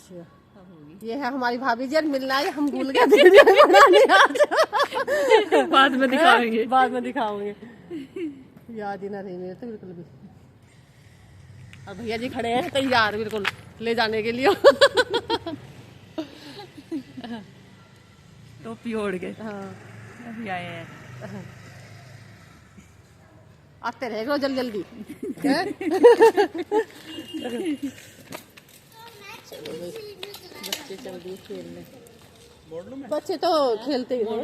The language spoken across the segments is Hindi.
अच्छा ये है हमारी भाभी जी, मिलना है, हम भूल गए वीडियो बनाने आज। बाद में दिखाएंगे। बाद में दिखाओगे, याद ही ना रही मेरे तो बिल्कुल भी। और भैया जी खड़े हैं तैयार बिल्कुल ले जाने के लिए। टोपी ओढ़ के हाँ अभी आए हैं। आते रहेगा जल्दी जल्दी। बच्चे चल दिए खेलने, बच्चे तो खेलते ही हैं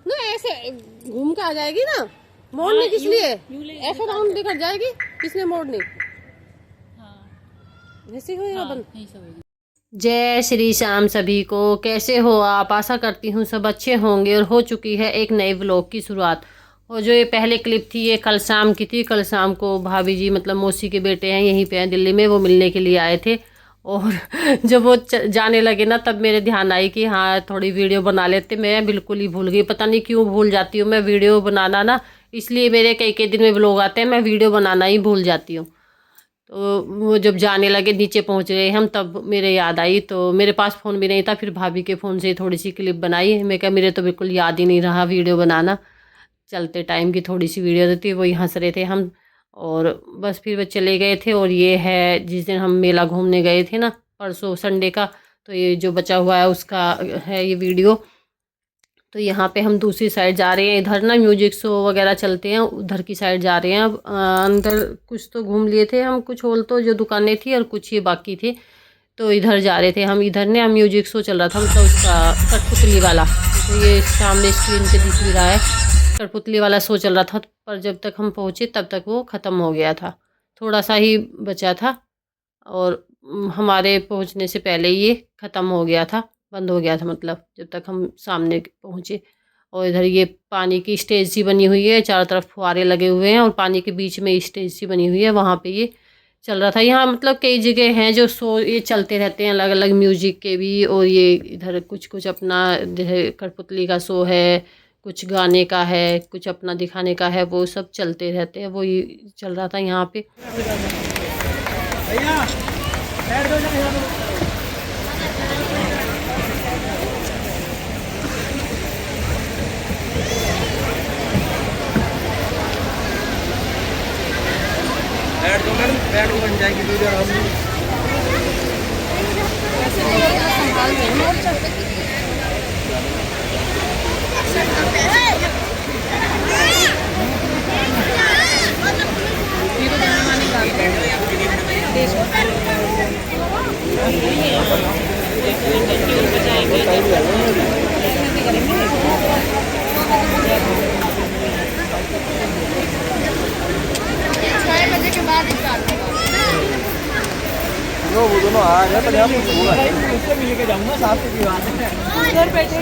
ना, ऐसे घूम के आ जाएगी ना, मोड़ने किस लिए, ऐसे राउंड लेकर जाएगी, किसने मोड़नी, ऐसे होएगा बंद। जय श्री श्याम सभी को, कैसे हो आप? आशा करती हूँ सब अच्छे होंगे। और हो चुकी है एक नए व्लॉग की शुरुआत। और जो ये पहले क्लिप थी ये कल शाम की थी। कल शाम को भाभी जी मतलब मौसी के बेटे हैं यहीं पे हैं दिल्ली में, वो मिलने के लिए आए थे। और जब वो जाने लगे ना तब मेरे ध्यान आई कि हाँ थोड़ी वीडियो बना लेते। मैं बिल्कुल ही भूल गई, पता नहीं क्यों भूल जाती हूँ मैं वीडियो बनाना ना, इसलिए मेरे कई कई दिन में व्लॉग आते हैं मैं वीडियो बनाना ही भूल जाती हूँ। तो वो जब जाने लगे नीचे पहुंच गए हम तब मेरे याद आई, तो मेरे पास फ़ोन भी नहीं था, फिर भाभी के फ़ोन से थोड़ी सी क्लिप बनाई। मैं क्या मेरे तो बिल्कुल याद ही नहीं रहा वीडियो बनाना, चलते टाइम की थोड़ी सी वीडियो थी वही हंस रहे थे हम। और बस फिर वो चले गए थे। और ये है जिस दिन हम मेला घूमने गए थे ना परसों संडे का, तो ये जो बचा हुआ है उसका है ये वीडियो। तो यहाँ पे हम दूसरी साइड जा रहे हैं, इधर ना म्यूजिक शो वगैरह चलते हैं, उधर की साइड जा रहे हैं। अब अंदर कुछ तो घूम लिए थे हम, कुछ और तो जो दुकानें थी और कुछ ये बाकी थे, तो इधर जा रहे थे हम। इधर ना म्यूजिक शो चल रहा था मतलब उसका कठपुतली वाला, तो ये सामने स्क्रीन पे दिख भी रहा है, कठपुतली वाला शो चल रहा था। पर जब तक हम पहुँचे तब तक वो ख़त्म हो गया था, थोड़ा सा ही बचा था। और हमारे पहुँचने से पहले ये ख़त्म हो गया था, बंद हो गया था मतलब जब तक हम सामने पहुँचे। और इधर ये पानी की स्टेज सी बनी हुई है, चारों तरफ फुहारे लगे हुए हैं और पानी के बीच में स्टेज सी बनी हुई है, वहाँ पे ये चल रहा था। यहाँ मतलब कई जगह हैं जो शो ये चलते रहते हैं अलग अलग म्यूजिक के भी। और ये इधर कुछ कुछ अपना जैसे कठपुतली का शो है, कुछ गाने का है, कुछ अपना दिखाने का है, वो सब चलते रहते हैं। वो ये चल रहा था यहाँ पे। बैठ बन जाएगी वीडियो हम वो दोनों आ रहे हैं पर यहाँ उससे मिल के जाऊंगा साथ की बात है। उधर बैठे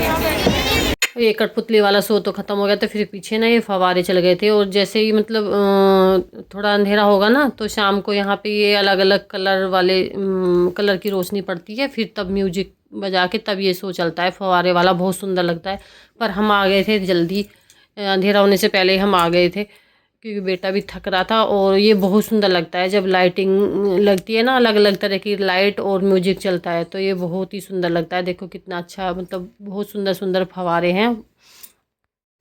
ये कठपुतली वाला शो तो ख़त्म हो गया, तो फिर पीछे ना ये फव्वारे चल गए थे। और जैसे ही मतलब थोड़ा अंधेरा होगा ना तो शाम को यहाँ पे ये अलग अलग कलर वाले कलर की रोशनी पड़ती है, फिर तब म्यूजिक बजा के तब ये शो चलता है फव्वारे वाला, बहुत सुंदर लगता है। पर हम आ गए थे जल्दी, अंधेरा होने से पहले हम आ गए थे क्योंकि बेटा भी थक रहा था। और ये बहुत सुंदर लगता है जब लाइटिंग लगती है ना, अलग अलग तरह की लाइट और म्यूजिक चलता है, तो ये बहुत ही सुंदर लगता है। देखो कितना अच्छा, मतलब बहुत सुंदर सुंदर फव्वारे हैं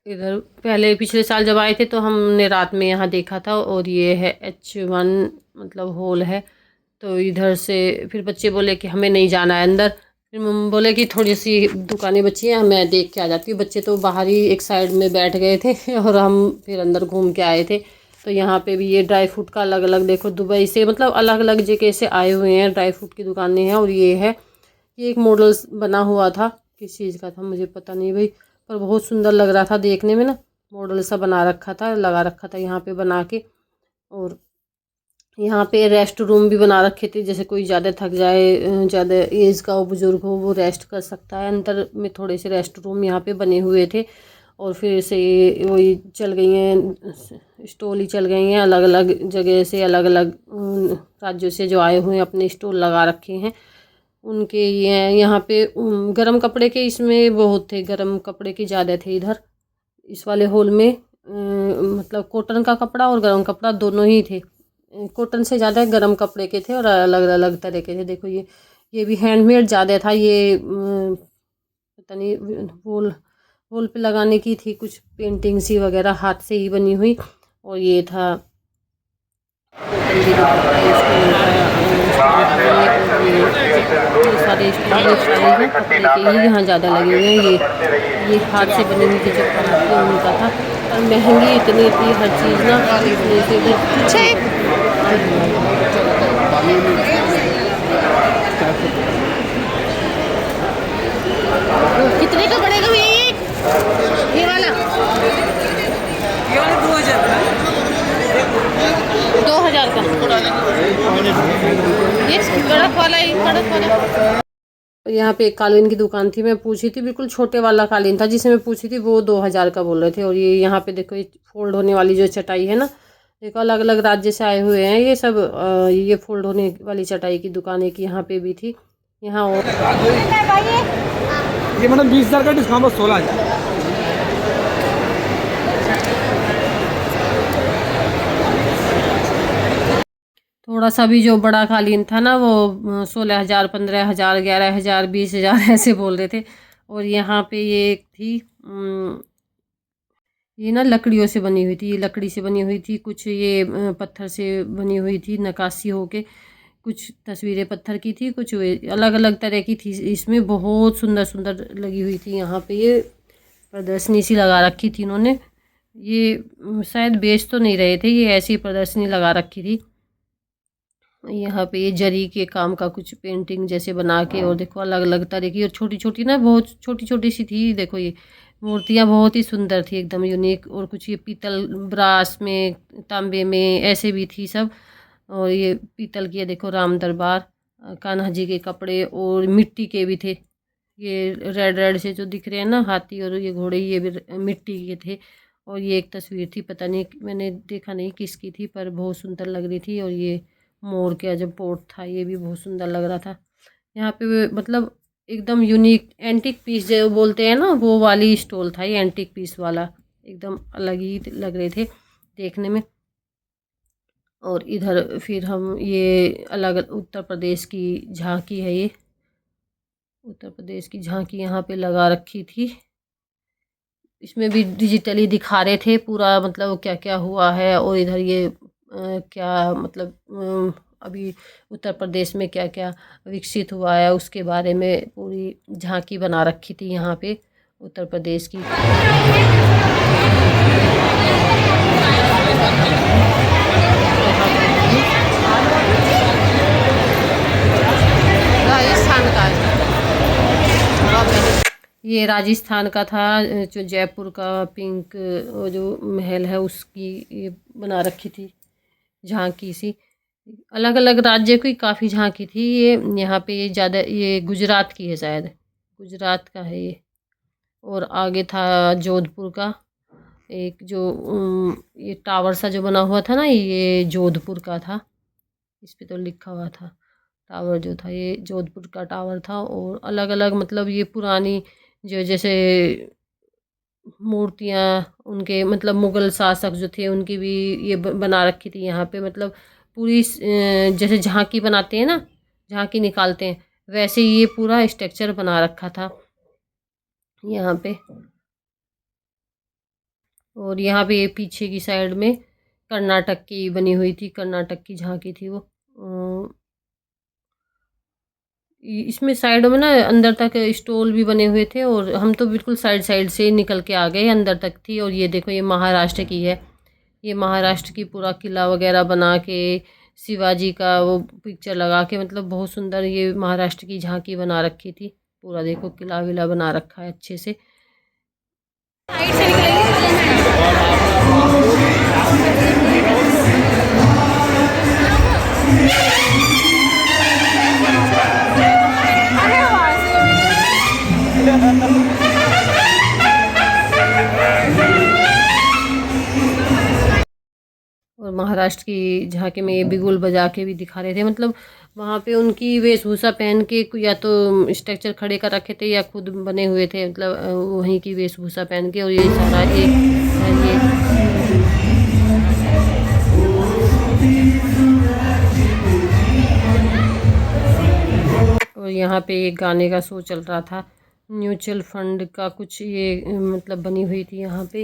इधर। पहले पिछले साल जब आए थे तो हमने रात में यहाँ देखा था। और ये है H1 मतलब हॉल है। तो इधर से फिर बच्चे बोले कि हमें नहीं जाना है अंदर, फिर मम्मी बोले कि थोड़ी सी दुकानें बची हैं मैं देख के आ जाती हूँ। बच्चे तो बाहर ही एक साइड में बैठ गए थे और हम फिर अंदर घूम के आए थे। तो यहाँ पे भी ये ड्राई फ्रूट का अलग अलग देखो, दुबई से मतलब अलग अलग जगह से आए हुए हैं ड्राई फ्रूट की दुकानें हैं। और ये है ये एक मॉडल बना हुआ था, किस चीज़ का था मुझे पता नहीं भाई, पर बहुत सुंदर लग रहा था देखने में ना, मॉडल सा बना रखा था, लगा रखा था यहाँ पे बना के। और यहाँ पे रेस्ट रूम भी बना रखे थे, जैसे कोई ज़्यादा थक जाए, ज़्यादा एज का हो, बुजुर्ग हो, वो रेस्ट कर सकता है। अंदर में थोड़े से रेस्ट रूम यहाँ पे बने हुए थे। और फिर से वही चल गई हैं स्टॉल ही चल गई हैं, अलग अलग जगह से अलग अलग राज्यों से जो आए हुए हैं अपने स्टॉल लगा रखे हैं उनके। ये यहाँ पे गर्म कपड़े के इसमें बहुत थे, गर्म कपड़े के ज़्यादा थे इधर इस वाले हॉल में। मतलब कॉटन का कपड़ा और गर्म कपड़ा दोनों ही थे, कॉटन से ज़्यादा गर्म कपड़े के थे और अलग अलग तरह के थे। देखो ये ये भी हैंडमेड ज़्यादा था। ये पता नहीं वॉल पे लगाने की थी, कुछ पेंटिंग सी वगैरह हाथ से ही बनी हुई। और ये था सारे कपड़े के ही यहाँ ज़्यादा लगे हुए हैं। ये हाथ से बनी हुई जो कला उनका था, और महंगी इतनी थी हर चीज़ ना। कितने का पड़ेगा भैया ये वाला? 2000 का ये कड़क वाला, कड़क वाला। यहाँ पे एक कालीन की दुकान थी, मैं पूछी थी, बिल्कुल छोटे वाला कालीन था जिसे मैं पूछी थी, वो 2000 का बोल रहे थे। और ये यहाँ पे देखो, ये फोल्ड होने वाली जो चटाई है ना, देखो अलग अलग राज्य से आए हुए हैं ये सब। ये फोल्ड होने वाली चटाई की दुकान एक यहाँ पे भी थी। यहाँ और ये मतलब 20,000 का डिस्काउंट, बस 16,000। थोड़ा सा भी जो बड़ा कालीन था ना, वो 16,000, 15,000, 11,000, 20,000 ऐसे बोल रहे थे। और यहाँ पे ये एक थी, ये ना लकड़ियों से बनी हुई थी, ये लकड़ी से बनी हुई थी, कुछ ये पत्थर से बनी हुई थी, नक्काशी होके कुछ तस्वीरें पत्थर की थी, कुछ अलग अलग तरह की थी। इसमें बहुत सुंदर सुंदर लगी हुई थी। यहाँ पे ये प्रदर्शनी सी लगा रखी थी इन्होंने। ये शायद बेच तो नहीं रहे थे, ये ऐसी प्रदर्शनी लगा रखी थी। यहाँ पे ये जरी के काम का कुछ पेंटिंग जैसे बना के, और देखो अलग अलग तरह की, और छोटी छोटी ना, बहुत छोटी छोटी सी थी। देखो ये मूर्तियाँ बहुत ही सुंदर थी, एकदम यूनिक। और कुछ ये पीतल, ब्रास में, तांबे में ऐसे भी थी सब। और ये पीतल की है, देखो राम दरबार, कान्हा जी के कपड़े, और मिट्टी के भी थे। ये रेड रेड से जो दिख रहे हैं ना, हाथी और ये घोड़े, ये भी मिट्टी के थे। और ये एक तस्वीर थी, पता नहीं, मैंने देखा नहीं किसकी थी, पर बहुत सुंदर लग रही थी। और ये मोर का जो पोर्ट था, ये भी बहुत सुंदर लग रहा था। यहाँ पे मतलब एकदम यूनिक एंटिक पीस जो बोलते हैं ना, वो वाली स्टॉल था ये, एंटिक पीस वाला, एकदम अलग ही लग रहे थे देखने में। और इधर फिर हम ये अलग उत्तर प्रदेश की झांकी है, ये उत्तर प्रदेश की झांकी यहाँ पे लगा रखी थी। इसमें भी डिजिटली दिखा रहे थे पूरा, मतलब क्या क्या हुआ है। और इधर ये क्या मतलब अभी उत्तर प्रदेश में क्या क्या विकसित हुआ है उसके बारे में पूरी झांकी बना रखी थी यहाँ पे उत्तर प्रदेश की। राजस्थान का ये राजस्थान का था, जो जयपुर का पिंक वो जो महल है उसकी ये बना रखी थी झांकी सी। अलग अलग राज्य की काफ़ी झांकी थी। ये यहाँ पे ये ज़्यादा, ये गुजरात की है शायद, गुजरात का है ये। और आगे था जोधपुर का एक, जो ये टावर सा जो बना हुआ था ना, ये जोधपुर का था। इस पे तो लिखा हुआ था टावर जो था, ये जोधपुर का टावर था। और अलग अलग मतलब ये पुरानी जो जैसे मूर्तियाँ उनके, मतलब मुग़ल शासक जो थे उनकी भी ये बना रखी थी यहाँ पे। मतलब पूरी जैसे झांकी बनाते हैं ना, झांकी निकालते हैं, वैसे ये पूरा स्ट्रक्चर बना रखा था यहाँ पे। और यहाँ पे ये पीछे की साइड में कर्नाटक की बनी हुई थी, कर्नाटक की झांकी थी वो। इसमें साइडों में ना अंदर तक स्टॉल भी बने हुए थे, और हम तो बिल्कुल साइड साइड से निकल के आ गए, अंदर तक थी। और ये देखो, ये महाराष्ट्र की है, ये महाराष्ट्र की पूरा किला वगैरह बना के, शिवाजी का वो पिक्चर लगा के, मतलब बहुत सुंदर ये महाराष्ट्र की झांकी बना रखी थी। पूरा देखो किला विला बना रखा है अच्छे से। और महाराष्ट्र की झांकी में ये बिगुल बजा के भी दिखा रहे थे। मतलब वहाँ पे उनकी वेशभूषा पहन के या तो स्ट्रक्चर खड़े कर रखे थे या खुद बने हुए थे, मतलब वहीं की वेशभूषा पहन के। और ये सारा और यहाँ पे एक गाने का शो चल रहा था, म्यूचुअल फंड का कुछ ये मतलब बनी हुई थी यहाँ पे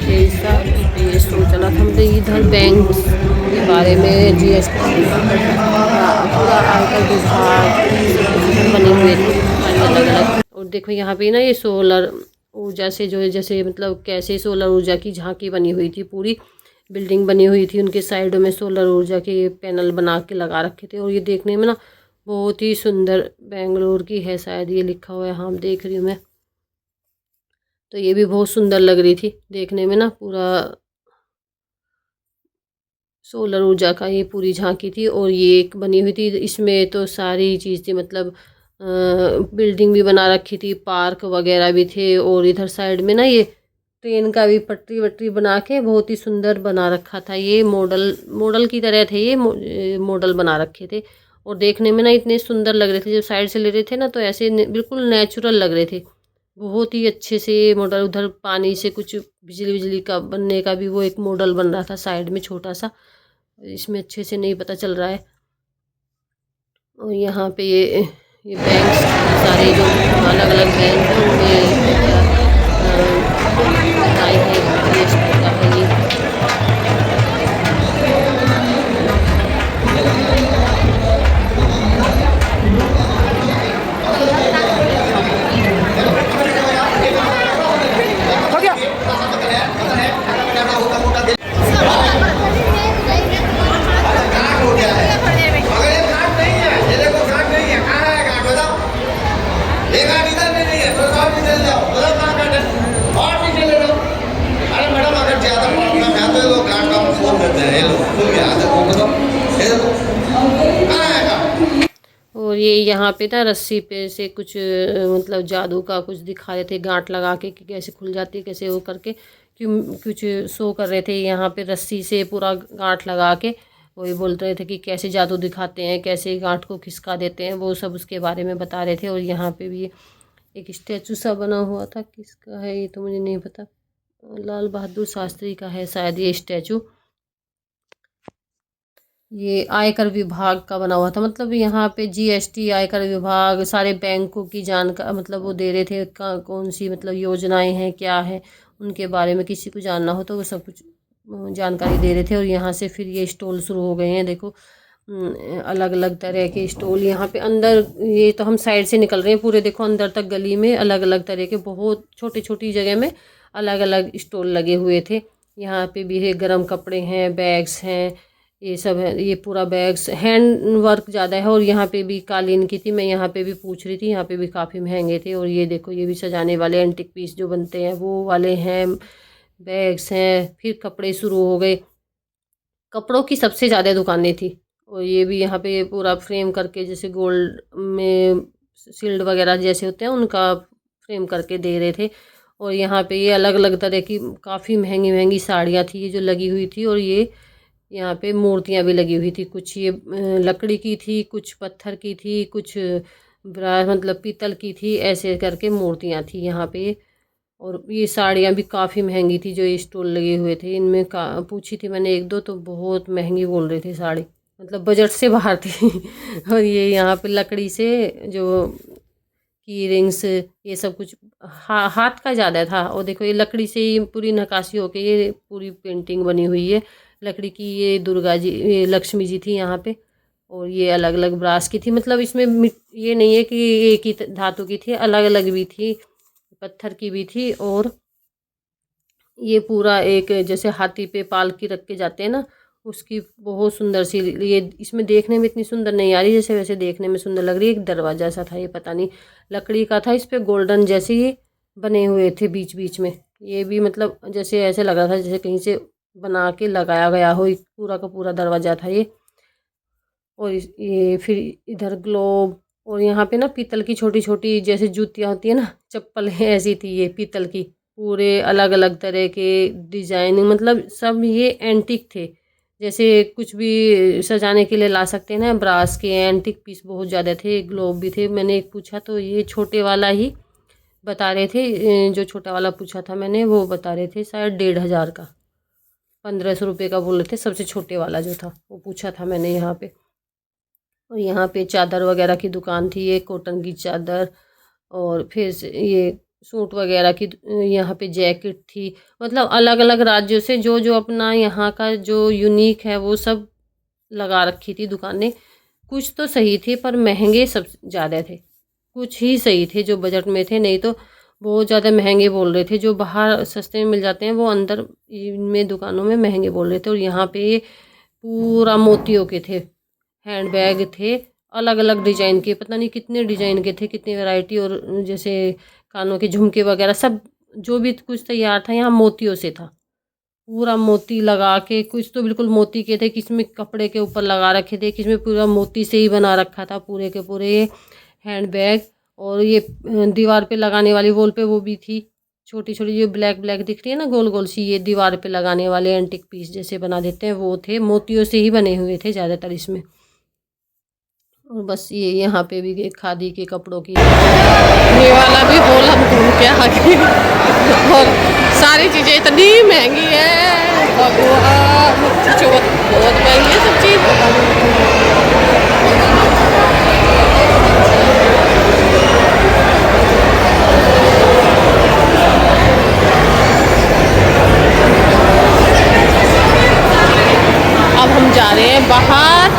ये शो चला था। मतलब इधर बैंक के बारे में GST पूरा आयकर विभाग इधर बने हुए थे अलग अलग। और देखो यहाँ पे ना ये सोलर ऊर्जा से जो है जैसे मतलब कैसे सोलर ऊर्जा की झांकी बनी हुई थी, पूरी बिल्डिंग बनी हुई थी, उनके साइडों में सोलर ऊर्जा के पैनल बना के लगा रखे थे। और ये देखने में ना बहुत ही सुंदर, बेंगलोर की है शायद ये लिखा हुआ है, हाँ देख रही हूँ मैं। तो ये भी बहुत सुंदर लग रही थी देखने में ना, पूरा सोलर ऊर्जा का ये पूरी झांकी थी। और ये एक बनी हुई थी, इसमें तो सारी चीज़ थी, मतलब बिल्डिंग भी बना रखी थी, पार्क वगैरह भी थे। और इधर साइड में ना ये ट्रेन का भी पटरी वटरी बना के बहुत ही सुंदर बना रखा था। ये मॉडल की तरह थे, ये मॉडल बना रखे थे। और देखने में ना इतने सुंदर लग रहे थे, जब साइड से ले रहे थे ना तो ऐसे बिल्कुल नेचुरल लग रहे थे, बहुत ही अच्छे से मॉडल। उधर पानी से कुछ बिजली बिजली का बनने का भी वो एक मॉडल बन रहा था साइड में छोटा सा, इसमें अच्छे से नहीं पता चल रहा है। और यहाँ पे ये बैंक सारे जो अलग अलग बैंक हैं उनमें बताई है GST का है ये। और ये यहाँ पे ना रस्सी पे से कुछ मतलब जादू का कुछ दिखा रहे थे, गांठ लगा के कि कैसे खुल जाती है, कैसे वो करके क्यों कुछ शो कर रहे थे यहाँ पे रस्सी से पूरा गांठ लगा के। वही बोल रहे थे कि कैसे जादू दिखाते हैं, कैसे गांठ को खिसका देते हैं, वो सब उसके बारे में बता रहे थे। और यहाँ पे भी एक स्टैचू सा बना हुआ था, किसका है ये तो मुझे नहीं पता, लाल बहादुर शास्त्री का है शायद ये स्टैचू। ये आयकर विभाग का बना हुआ था, मतलब यहाँ पे GST आयकर विभाग सारे बैंकों की जानकारी मतलब वो दे रहे थे कौन सी मतलब योजनाएं हैं क्या है उनके बारे में, किसी को जानना हो तो वो सब कुछ जानकारी दे रहे थे। और यहाँ से फिर ये स्टॉल शुरू हो गए हैं, देखो अलग अलग तरह के स्टॉल यहाँ पे अंदर। ये तो हम साइड से निकल रहे हैं पूरे, देखो अंदर तक गली में अलग अलग तरह के बहुत छोटी छोटी जगह में अलग अलग स्टॉल लगे हुए थे। यहाँ पे भी है गर्म कपड़े हैं, बैग्स हैं, ये सब है, ये पूरा बैग्स हैंड वर्क ज़्यादा है। और यहाँ पे भी कालीन की थी, मैं यहाँ पे भी पूछ रही थी, यहाँ पे भी काफ़ी महंगे थे। और ये देखो ये भी सजाने वाले एंटिक पीस जो बनते हैं वो वाले हैं, बैग्स हैं। फिर कपड़े शुरू हो गए, कपड़ों की सबसे ज़्यादा दुकानें थी। और ये भी यहाँ पे पूरा फ्रेम करके जैसे गोल्ड में शील्ड वगैरह जैसे होते हैं उनका फ्रेम करके दे रहे थे। और यहाँ पे ये अलग अलग तरह की काफ़ी महंगी महंगी साड़ियाँ थी ये जो लगी हुई थी। और ये यहाँ पे मूर्तियाँ भी लगी हुई थी, कुछ ये लकड़ी की थी, कुछ पत्थर की थी, कुछ ब्रास मतलब पीतल की थी, ऐसे करके मूर्तियाँ थी यहाँ पे। और ये साड़ियाँ भी काफ़ी महंगी थी जो ये स्टॉल लगे हुए थे इनमें पूछी थी मैंने एक दो, तो बहुत महंगी बोल रहे थे साड़ी, मतलब बजट से बाहर थी। और ये यहाँ पे लकड़ी से जो की रिंग्स ये सब कुछ हाथ का ज़्यादा था। और देखो ये लकड़ी से ही पूरी नक्काशी होके ये पूरी पेंटिंग बनी हुई है लकड़ी की। ये दुर्गा जी, ये लक्ष्मी जी थी यहाँ पे। और ये अलग अलग ब्रास की थी, मतलब इसमें ये नहीं है कि एक ही धातु की थी, अलग अलग भी थी, पत्थर की भी थी। और ये पूरा एक जैसे हाथी पे पालकी रख के जाते हैं ना, उसकी बहुत सुंदर सी, ये इसमें देखने में इतनी सुंदर नहीं आ रही जैसे वैसे देखने में सुंदर लग रही है। एक दरवाजा सा था, ये पता नहीं लकड़ी का था, इस पे गोल्डन जैसे ये बने हुए थे बीच बीच में। ये भी मतलब जैसे ऐसे लग रहा था जैसे कहीं से बना के लगाया गया हो, पूरा का पूरा दरवाजा था ये। और ये फिर इधर ग्लोब। और यहाँ पे ना पीतल की छोटी छोटी जैसे जूतियाँ होती है ना, चप्पल है, ऐसी थी ये पीतल की, पूरे अलग अलग तरह के डिजाइनिंग, मतलब सब ये एंटिक थे, जैसे कुछ भी सजाने के लिए ला सकते हैं ना। ब्रास के एंटिक पीस बहुत ज़्यादा थे, ग्लोब भी थे। मैंने एक पूछा तो ये छोटे वाला ही बता रहे थे, जो छोटा वाला पूछा था मैंने वो बता रहे थे शायद 1,500 का, 1,500 रुपये का बोल रहे थे, सबसे छोटे वाला जो था वो पूछा था मैंने यहाँ पे। और यहाँ पे चादर वगैरह की दुकान थी, ये कॉटन की चादर, और फिर ये सूट वगैरह की, यहाँ पे जैकेट थी। मतलब अलग अलग राज्यों से जो जो अपना यहाँ का जो यूनिक है वो सब लगा रखी थी दुकानें। कुछ तो सही थे पर महंगे सब ज़्यादा थे, कुछ ही सही थे जो बजट में थे, नहीं तो बहुत ज़्यादा महंगे बोल रहे थे। जो बाहर सस्ते में मिल जाते हैं वो अंदर इनमें दुकानों में महंगे बोल रहे थे। और यहाँ पे पूरा मोतियों के थे, हैंड बैग थे अलग अलग डिजाइन के, पता नहीं कितने डिजाइन के थे, कितनी वैरायटी। और जैसे कानों के झुमके वगैरह सब जो भी कुछ तैयार था यहाँ मोतियों से था, पूरा मोती लगा के। कुछ तो बिल्कुल मोती के थे, किसमें कपड़े के ऊपर लगा रखे थे, किसमें पूरा मोती से ही बना रखा था पूरे के पूरे हैंड बैग। और ये दीवार पे लगाने वाली वॉल पे वो भी थी, छोटी छोटी जो ब्लैक ब्लैक दिख रही है ना गोल गोल सी, ये दीवार पे लगाने वाले एंटिक पीस जैसे बना देते हैं वो थे, मोतियों से ही बने हुए थे ज़्यादातर इसमें। और बस ये यहाँ पे भी एक खादी के कपड़ों की, ये वाला भी हॉल हम घूम के आ गए। और सारी चीज़ें इतनी महंगी है, भगवान बहुत महंगी है सब चीज़। अब हम जा रहे हैं बाहर।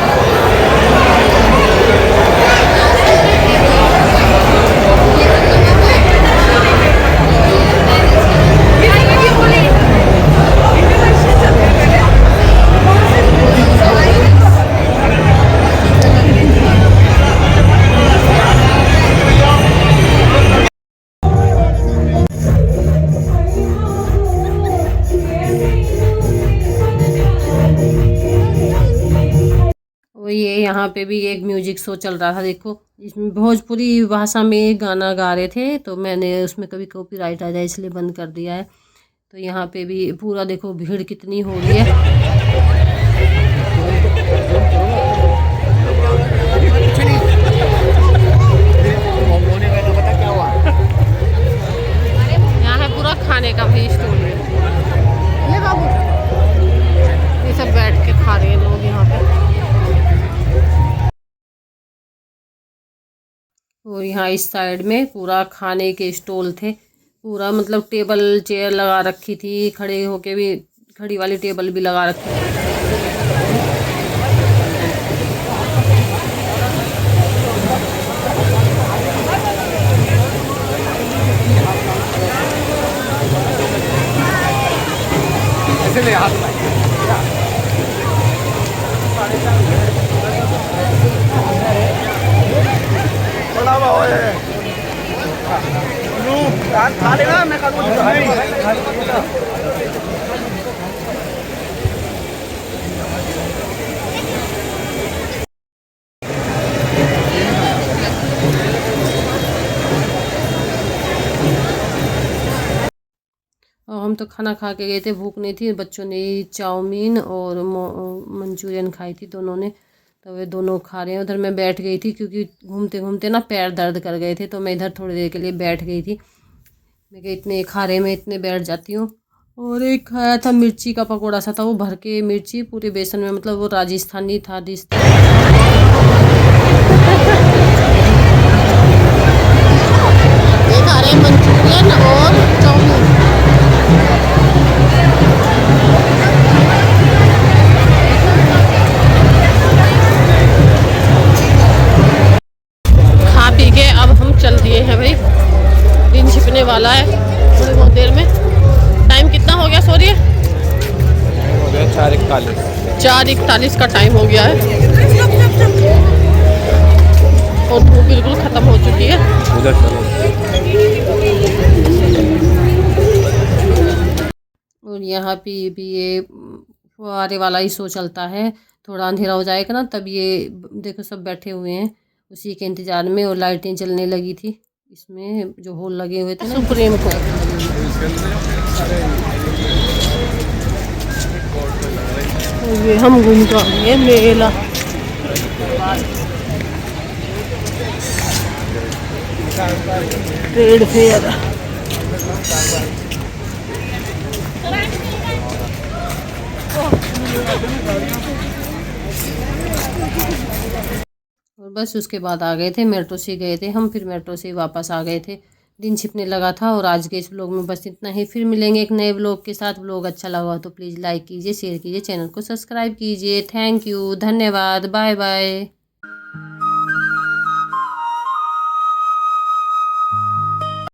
ये यहाँ पे भी एक म्यूजिक शो चल रहा था, देखो इसमें भोजपुरी भाषा में गाना गा रहे थे, तो मैंने उसमें कभी कॉपीराइट आ जाए इसलिए बंद कर दिया है। तो यहाँ पे भी पूरा देखो भीड़ कितनी हो रही है। यहाँ है पूरा खाने का भी स्टॉल है, ये बाबू ये सब बैठ के खा रहे हैं लोग यहाँ पे। और यहाँ इस साइड में पूरा खाने के स्टॉल थे, पूरा मतलब टेबल चेयर लगा रखी थी, खड़े होके भी, खड़ी वाली टेबल भी लगा रखी थी। खा लेना, मैं खा और हम तो खाना खा के गए थे, भूख नहीं थी। बच्चों ने चाउमीन और मंचूरियन खाई थी दोनों ने, तो वे दोनों खा रहे हैं। उधर मैं बैठ गई थी क्योंकि घूमते घूमते ना पैर दर्द कर गए थे, तो मैं इधर थोड़ी देर के लिए बैठ गई थी। मैं कहा इतने खा रहे में इतने बैठ जाती हूँ। और एक खाया था मिर्ची का पकौड़ा सा था, वो भर के मिर्ची पूरे बेसन में, मतलब वो राजस्थानी था डिश। ये खा रहे मंचूरियन और चाउमीन। खा पी के अब हम चल दिए हैं भाई, दिन छिपने वाला है थोड़ी बहुत देर में। टाइम कितना हो गया सॉरी? 4:41 का टाइम हो गया है और धूप बिल्कुल ख़त्म हो चुकी है। और यहाँ पे भी ये फुहारे वाला ही शो चलता है, थोड़ा अंधेरा हो जाएगा ना तब ये देखो सब बैठे हुए हैं उसी के इंतज़ार में। और लाइटें जलने लगी थी इसमें, जो होल लगे हुए थे ना सुप्रीम कोर्ट। ये हम घूम कर आए मेला। ट्रेड फेयर और बस उसके बाद आ गए थे, मेट्रो से गए थे हम, फिर मेट्रो से वापस आ गए थे। दिन छिपने लगा था। और आज के इस व्लॉग में बस इतना ही। फिर मिलेंगे एक नए व्लॉग के साथ। व्लॉग अच्छा लगा तो प्लीज़ लाइक कीजिए, शेयर कीजिए, चैनल को सब्सक्राइब कीजिए। थैंक यू, धन्यवाद, बाय बाय।